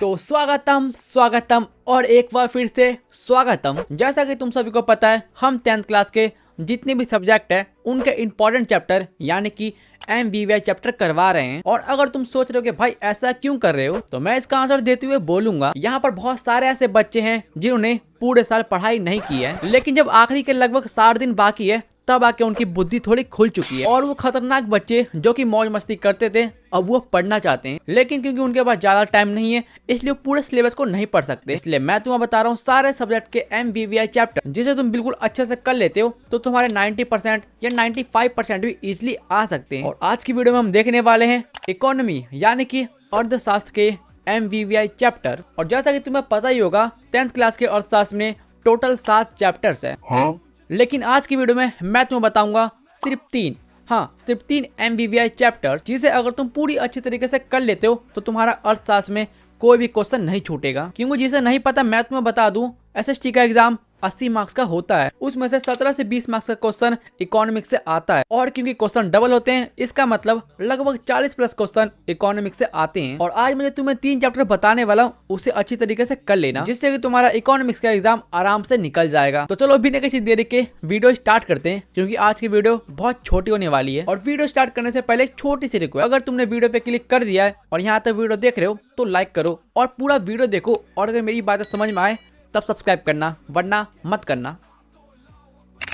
तो स्वागतम स्वागतम और एक बार फिर से स्वागतम। जैसा कि तुम सभी को पता है, हम 10th क्लास के जितने भी सब्जेक्ट है उनके इंपॉर्टेंट चैप्टर यानी कि MVVI चैप्टर करवा रहे हैं। और अगर तुम सोच रहे हो कि भाई ऐसा क्यों कर रहे हो, तो मैं इसका आंसर देते हुए बोलूंगा, यहाँ पर बहुत सारे ऐसे बच्चे हैं जिन्होंने पूरे साल पढ़ाई नहीं की है, लेकिन जब आखिरी के लगभग 60 दिन बाकी है तब आके उनकी बुद्धि थोड़ी खुल चुकी है। और वो खतरनाक बच्चे जो कि मौज मस्ती करते थे अब वो पढ़ना चाहते हैं, लेकिन क्योंकि उनके पास ज्यादा टाइम नहीं है इसलिए पूरे सिलेबस को नहीं पढ़ सकते। इसलिए मैं तुम्हें बता रहा हूँ सारे सब्जेक्ट के MVVI चैप्टर जिसे तुम बिल्कुल अच्छे से कर लेते हो तो तुम्हारे 90% या 95% भी इजिली आ सकते हैं। और आज की वीडियो में हम देखने वाले हैं इकोनॉमी यानी कि अर्थशास्त्र के MVVI चैप्टर। और जैसा कि तुम्हें पता ही होगा 10th क्लास के अर्थशास्त्र में टोटल 7 चैप्टर्स है, लेकिन आज की वीडियो में मैं तुम्हें बताऊंगा सिर्फ 3 MVVI चैप्टर्स जिसे अगर तुम पूरी अच्छी तरीके से कर लेते हो तो तुम्हारा अर्थशास्त्र में कोई भी क्वेश्चन नहीं छूटेगा। क्योंकि जिसे नहीं पता मैं तुम्हें बता दूं, SST का एग्जाम 80 मार्क्स का होता है, उसमें से 17 से 20 मार्क्स का क्वेश्चन इकोनॉमिक्स से आता है। और क्योंकि क्वेश्चन डबल होते हैं इसका मतलब लगभग 40 प्लस क्वेश्चन इकोनॉमिक्स से आते हैं। और आज मुझे तुम्हें 3 चैप्टर बताने वाला हूँ, उसे अच्छी तरीके से कर लेना जिससे कि तुम्हारा इकोनॉमिक्स का एग्जाम आराम से निकल जाएगा। तो चलो बिना किसी देरी के वीडियो स्टार्ट करते हैं, क्योंकि आज की वीडियो बहुत छोटी होने वाली है। और वीडियो स्टार्ट करने से पहले छोटी सी रिक्वेस्ट, अगर तुमने वीडियो पे क्लिक कर दिया है और यहाँ तक वीडियो देख रहे हो तो लाइक करो और पूरा वीडियो देखो, और अगर मेरी बातें समझ में आए तब सब्सक्राइब करना, वरना मत करना।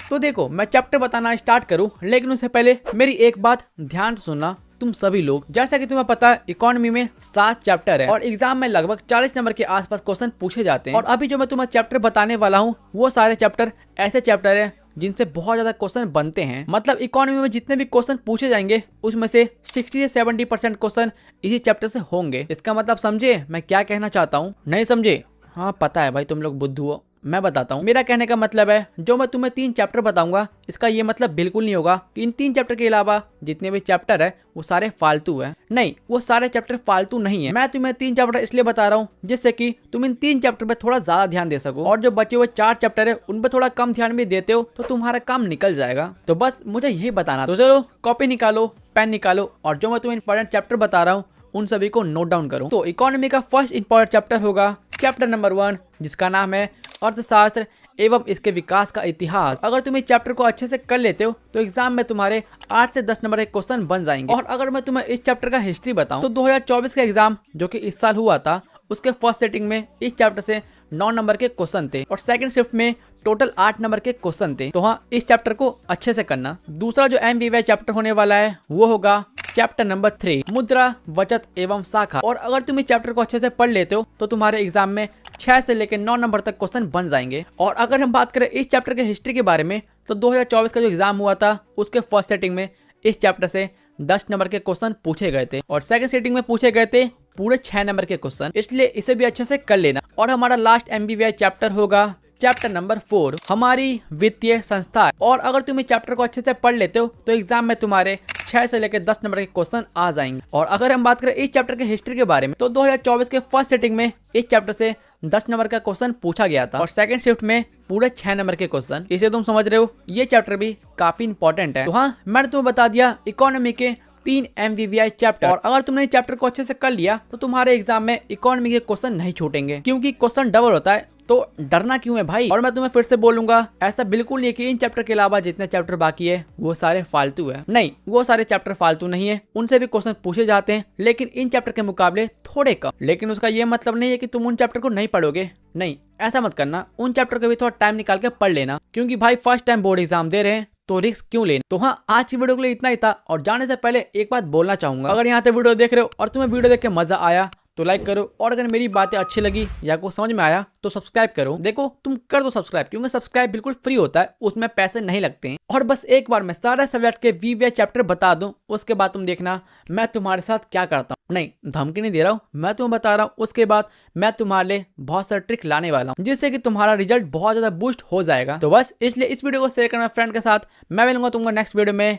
तो देखो मैं चैप्टर बताना स्टार्ट करूं, लेकिन उससे पहले मेरी एक बात ध्यान से सुनना तुम सभी लोग। जैसा कि तुम्हें पता है इकोनॉमी में 7 चैप्टर है और एग्जाम में लगभग 40 नंबर के आसपास क्वेश्चन पूछे जाते हैं। और अभी जो मैं तुम्हें चैप्टर बताने वाला हूँ वो सारे चैप्टर ऐसे चैप्टर है जिनसे बहुत ज्यादा क्वेश्चन बनते हैं। मतलब इकोनॉमी में जितने भी क्वेश्चन पूछे जाएंगे उसमें से 60 से 70% क्वेश्चन इसी चैप्टर से होंगे। इसका मतलब समझे मैं क्या कहना चाहता हूँ? नहीं समझे? हाँ पता है भाई तुम लोग बुद्धू हो। मैं बताता हूँ, मेरा कहने का मतलब है जो मैं तुम्हें 3 चैप्टर बताऊंगा इसका ये मतलब बिल्कुल नहीं होगा कि इन 3 चैप्टर के अलावा जितने भी चैप्टर है वो सारे फालतू है। नहीं, वो सारे चैप्टर फालतू नहीं है। मैं तुम्हें 3 चैप्टर इसलिए बता रहा हूँ जिससे कि तुम इन 3 चैप्टर पे थोड़ा ज्यादा ध्यान दे सको, और जो बचे हुए 4 चैप्टर है उन पे थोड़ा कम ध्यान भी देते हो तो तुम्हारा काम निकल जाएगा। तो बस मुझे यही बताना। तो चलो कॉपी निकालो, पेन निकालो, और जो मैं तुम्हें इंपॉर्टेंट चैप्टर बता रहा हूँ उन सभी को नोट डाउन करो। तो इकोनॉमी का फर्स्ट इंपॉर्टेंट चैप्टर होगा चैप्टर नंबर 1, जिसका नाम है अर्थशास्त्र एवं इसके विकास का इतिहास। अगर तुम इस चैप्टर को अच्छे से कर लेते हो तो एग्जाम में तुम्हारे 8 से 10 नंबर के क्वेश्चन बन जाएंगे। और अगर मैं तुम्हें इस चैप्टर का हिस्ट्री बताऊं तो 2024 का एग्जाम जो कि इस साल हुआ था उसके फर्स्ट सेटिंग में इस चैप्टर से 9 नंबर के क्वेश्चन थे और सेकंड शिफ्ट में टोटल 8 नंबर के क्वेश्चन थे। तो हाँ, इस चैप्टर को अच्छे से करना। दूसरा जो MVVI चैप्टर होने वाला है वो होगा चैप्टर नंबर 3, मुद्रा, बचत एवं शाखा। और अगर तुम इस चैप्टर को अच्छे से पढ़ लेते हो तो तुम्हारे एग्जाम में 6 से लेकर 9 नंबर तक क्वेश्चन बन जाएंगे। और अगर हम बात करें इस चैप्टर के हिस्ट्री के बारे में तो 2024 का जो एग्जाम हुआ था उसके फर्स्ट सेटिंग में इस चैप्टर से 10 नंबर के क्वेश्चन पूछे गए थे और सेकंड सेटिंग में पूछे गए थे पूरे 6 नंबर के क्वेश्चन, इसलिए इसे भी अच्छे से कर लेना। और हमारा लास्ट MVVI चैप्टर होगा चैप्टर नंबर 4, हमारी वित्तीय संस्था। और अगर तुम इस चैप्टर को अच्छे से पढ़ लेते हो तो एग्जाम में तुम्हारे 6 से लेकर 10 नंबर के क्वेश्चन आ जाएंगे। और अगर हम बात करें इस चैप्टर के हिस्ट्री के बारे में तो 2024 के फर्स्ट सेटिंग में इस चैप्टर से 10 नंबर का क्वेश्चन पूछा गया था और सेकंड शिफ्ट में पूरे 6 नंबर के क्वेश्चन। इसे तुम समझ रहे हो, ये चैप्टर भी काफी इंपॉर्टेंट है। तो हाँ, मैंने तुम्हें बता दिया इकोनॉमी के 3 MVVI चैप्टर। और अगर तुमने इस चैप्टर को अच्छे से कर लिया तो तुम्हारे एग्जाम में इकोनॉमी के क्वेश्चन नहीं छूटेंगे, क्योंकि क्वेश्चन डबल होता है। तो डरना क्यों है भाई? और मैं तुम्हें फिर से बोलूंगा, ऐसा बिल्कुल नहीं है कि इन चैप्टर के अलावा जितने चैप्टर बाकी है वो सारे फालतू है। नहीं, वो सारे चैप्टर फालतू नहीं है, उनसे भी क्वेश्चन पूछे जाते हैं, लेकिन इन चैप्टर के मुकाबले थोड़े कम। लेकिन उसका ये मतलब नहीं है कि तुम उन चैप्टर को नहीं पढ़ोगे। नहीं, ऐसा मत करना। उन चैप्टर को भी थोड़ा टाइम निकाल के पढ़ लेना, क्योंकि भाई फर्स्ट टाइम बोर्ड एग्जाम दे रहे हैं तो रिस्क क्यों लेना। तो हाँ, आज की वीडियो के लिए इतना ही था। और जाने से पहले एक बात बोलना चाहूंगा, अगर यहाँ तक वीडियो देख रहे हो और तुम्हें वीडियो देख के मजा आया तो लाइक करो, और अगर मेरी बातें अच्छी लगी या कुछ समझ में आया तो सब्सक्राइब करो। देखो तुम कर दो सब्सक्राइब, क्योंकि सब्सक्राइब बिल्कुल फ्री होता है, उसमें पैसे नहीं लगते हैं। और बस एक बार मैं सारे सब्जेक्ट के VVI चैप्टर बता दूं, उसके बाद तुम देखना मैं तुम्हारे साथ क्या करता हूँ। नहीं, धमकी नहीं दे रहा हूँ, मैं तुम्हें बता रहा हूँ। उसके बाद मैं तुम्हारे लिए बहुत सारे ट्रिक लाने वाला हूँ जिससे कि तुम्हारा रिजल्ट बहुत ज्यादा बूस्ट हो जाएगा। तो बस इसलिए इस वीडियो को शेयर करना फ्रेंड के साथ। मैं मिलूंगा तुमको नेक्स्ट वीडियो में।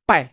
बाय।